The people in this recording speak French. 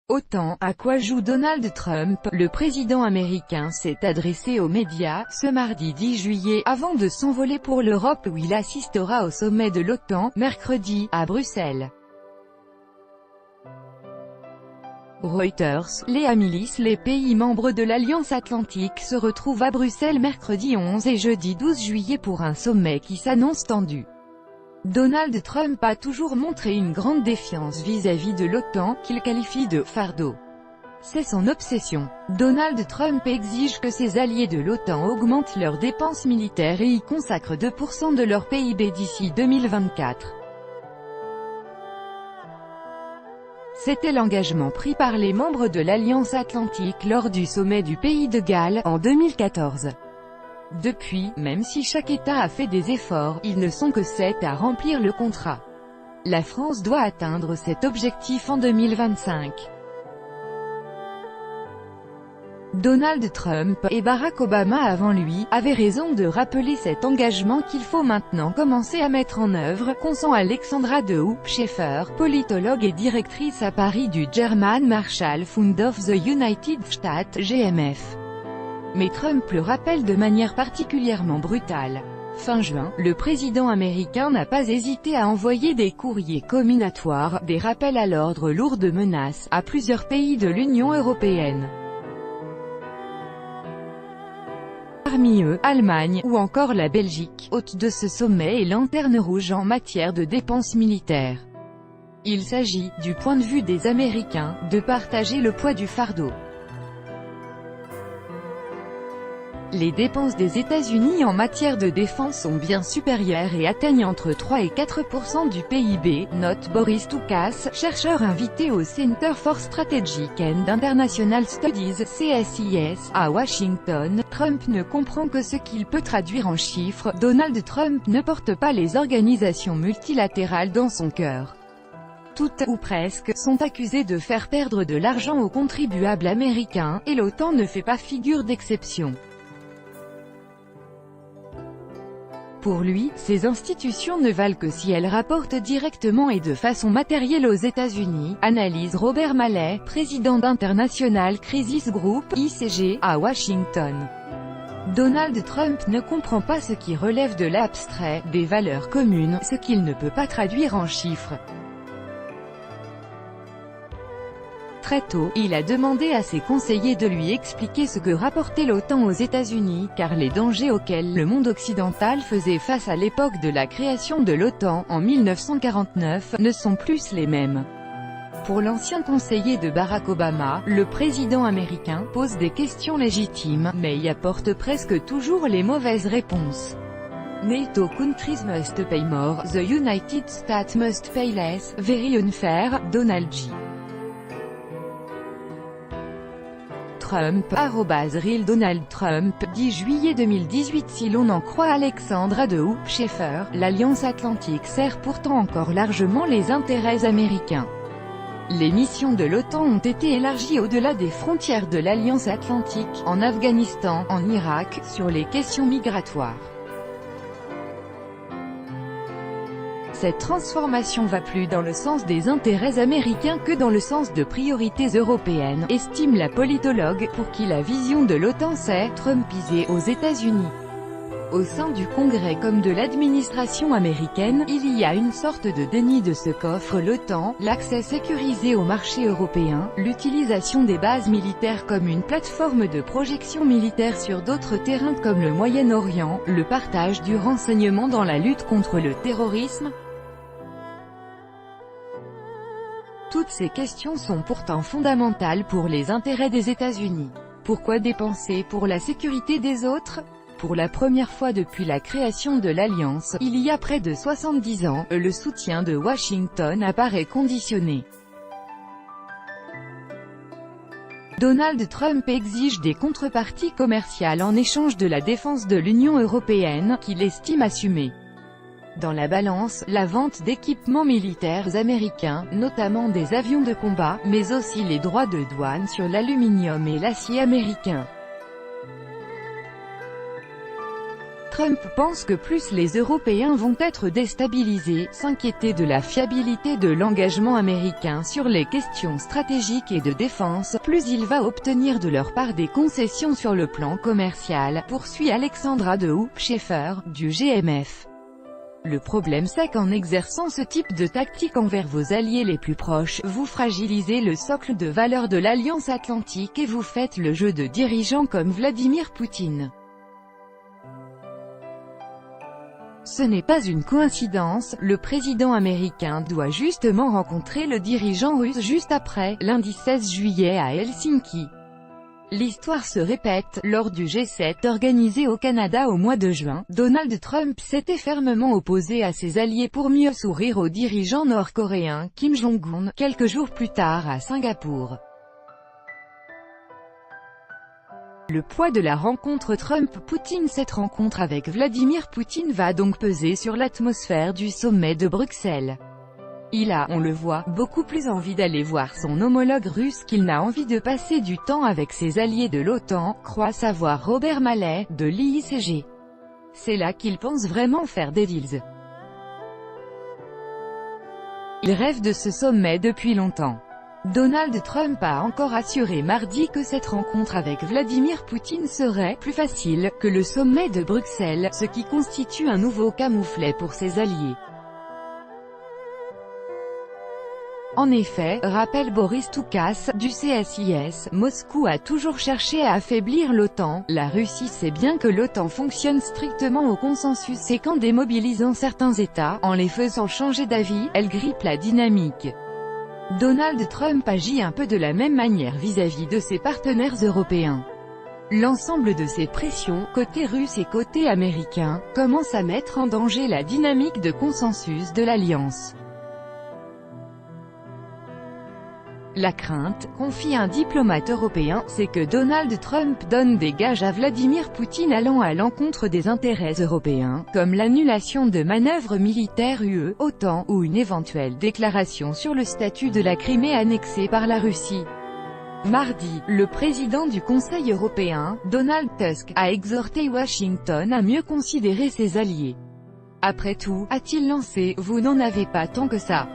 OTAN, à quoi joue Donald Trump? Le président américain s'est adressé aux médias, ce mardi 10 juillet, avant de s'envoler pour l'Europe où il assistera au sommet de l'OTAN, mercredi, à Bruxelles. Reuters, les milices, les pays membres de l'Alliance Atlantique se retrouvent à Bruxelles mercredi 11 et jeudi 12 juillet pour un sommet qui s'annonce tendu. Donald Trump a toujours montré une grande défiance vis-à-vis de l'OTAN, qu'il qualifie de « fardeau ». C'est son obsession. Donald Trump exige que ses alliés de l'OTAN augmentent leurs dépenses militaires et y consacrent 2% de leur PIB d'ici 2024. C'était l'engagement pris par les membres de l'Alliance Atlantique lors du sommet du Pays de Galles, en 2014. Depuis, même si chaque État a fait des efforts, ils ne sont que 7 à remplir le contrat. La France doit atteindre cet objectif en 2025. Donald Trump, et Barack Obama avant lui, avaient raison de rappeler cet engagement qu'il faut maintenant commencer à mettre en œuvre, consent Alexandra de Hoop-Scheffer, politologue et directrice à Paris du German Marshall Fund of the United States, GMF. Mais Trump le rappelle de manière particulièrement brutale. Fin juin, le président américain n'a pas hésité à envoyer des courriers comminatoires, des rappels à l'ordre lourds de menaces, à plusieurs pays de l'Union européenne. Parmi eux, Allemagne, ou encore la Belgique, hôte de ce sommet et lanterne rouge en matière de dépenses militaires. Il s'agit, du point de vue des Américains, de partager le poids du fardeau. Les dépenses des États-Unis en matière de défense sont bien supérieures et atteignent entre 3 et 4% du PIB, note Boris Toukas, chercheur invité au Center for Strategic and International Studies (CSIS) à Washington. Trump ne comprend que ce qu'il peut traduire en chiffres. Donald Trump ne porte pas les organisations multilatérales dans son cœur. Toutes, ou presque, sont accusées de faire perdre de l'argent aux contribuables américains, et l'OTAN ne fait pas figure d'exception. Pour lui, ces institutions ne valent que si elles rapportent directement et de façon matérielle aux États-Unis, analyse Robert Mallet, président d'International Crisis Group, ICG, à Washington. Donald Trump ne comprend pas ce qui relève de l'abstrait, des valeurs communes, ce qu'il ne peut pas traduire en chiffres. Très tôt, il a demandé à ses conseillers de lui expliquer ce que rapportait l'OTAN aux États-Unis, car les dangers auxquels le monde occidental faisait face à l'époque de la création de l'OTAN, en 1949, ne sont plus les mêmes. Pour l'ancien conseiller de Barack Obama, le président américain pose des questions légitimes, mais y apporte presque toujours les mauvaises réponses. NATO countries must pay more, the United States must pay less, very unfair, Donald J. Trump, @Real Donald Trump, 10 juillet 2018. Si l'on en croit Alexandra de Hoop-Scheffer, l'Alliance Atlantique sert pourtant encore largement les intérêts américains. Les missions de l'OTAN ont été élargies au-delà des frontières de l'Alliance Atlantique, en Afghanistan, en Irak, sur les questions migratoires. Cette transformation va plus dans le sens des intérêts américains que dans le sens de priorités européennes, estime la politologue, pour qui la vision de l'OTAN s'est « trumpisée » aux États-Unis. Au sein du Congrès comme de l'administration américaine, il y a une sorte de déni de ce qu'offre l'OTAN, l'accès sécurisé au marché européen, l'utilisation des bases militaires comme une plateforme de projection militaire sur d'autres terrains comme le Moyen-Orient, le partage du renseignement dans la lutte contre le terrorisme. Toutes ces questions sont pourtant fondamentales pour les intérêts des États-Unis. Pourquoi dépenser pour la sécurité des autres? Pour la première fois depuis la création de l'Alliance, il y a près de 70 ans, le soutien de Washington apparaît conditionné. Donald Trump exige des contreparties commerciales en échange de la défense de l'Union européenne, qu'il estime assumer. Dans la balance, la vente d'équipements militaires américains, notamment des avions de combat, mais aussi les droits de douane sur l'aluminium et l'acier américain. Trump pense que plus les Européens vont être déstabilisés, s'inquiéter de la fiabilité de l'engagement américain sur les questions stratégiques et de défense, plus il va obtenir de leur part des concessions sur le plan commercial, poursuit Alexandra de Hoop-Scheffer, du GMF. Le problème c'est qu'en exerçant ce type de tactique envers vos alliés les plus proches, vous fragilisez le socle de valeurs de l'Alliance Atlantique et vous faites le jeu de dirigeants comme Vladimir Poutine. Ce n'est pas une coïncidence, le président américain doit justement rencontrer le dirigeant russe juste après, lundi 16 juillet à Helsinki. L'histoire se répète, lors du G7 organisé au Canada au mois de juin, Donald Trump s'était fermement opposé à ses alliés pour mieux sourire au dirigeant nord-coréen Kim Jong-un, quelques jours plus tard à Singapour. Le poids de la rencontre Trump-Poutine. Cette rencontre avec Vladimir Poutine va donc peser sur l'atmosphère du sommet de Bruxelles. Il a, on le voit, beaucoup plus envie d'aller voir son homologue russe qu'il n'a envie de passer du temps avec ses alliés de l'OTAN, croit savoir Robert Mallet, de l'IICG. C'est là qu'il pense vraiment faire des deals. Il rêve de ce sommet depuis longtemps. Donald Trump a encore assuré mardi que cette rencontre avec Vladimir Poutine serait plus facile que le sommet de Bruxelles, ce qui constitue un nouveau camouflet pour ses alliés. En effet, rappelle Boris Toukas, du CSIS, Moscou a toujours cherché à affaiblir l'OTAN. La Russie sait bien que l'OTAN fonctionne strictement au consensus et qu'en démobilisant certains États, en les faisant changer d'avis, elle grippe la dynamique. Donald Trump agit un peu de la même manière vis-à-vis de ses partenaires européens. L'ensemble de ces pressions, côté russe et côté américain, commence à mettre en danger la dynamique de consensus de l'Alliance. La crainte, confie un diplomate européen, c'est que Donald Trump donne des gages à Vladimir Poutine allant à l'encontre des intérêts européens, comme l'annulation de manœuvres militaires UE-OTAN, ou une éventuelle déclaration sur le statut de la Crimée annexée par la Russie. Mardi, le président du Conseil européen, Donald Tusk, a exhorté Washington à mieux considérer ses alliés. Après tout, a-t-il lancé, vous n'en avez pas tant que ça.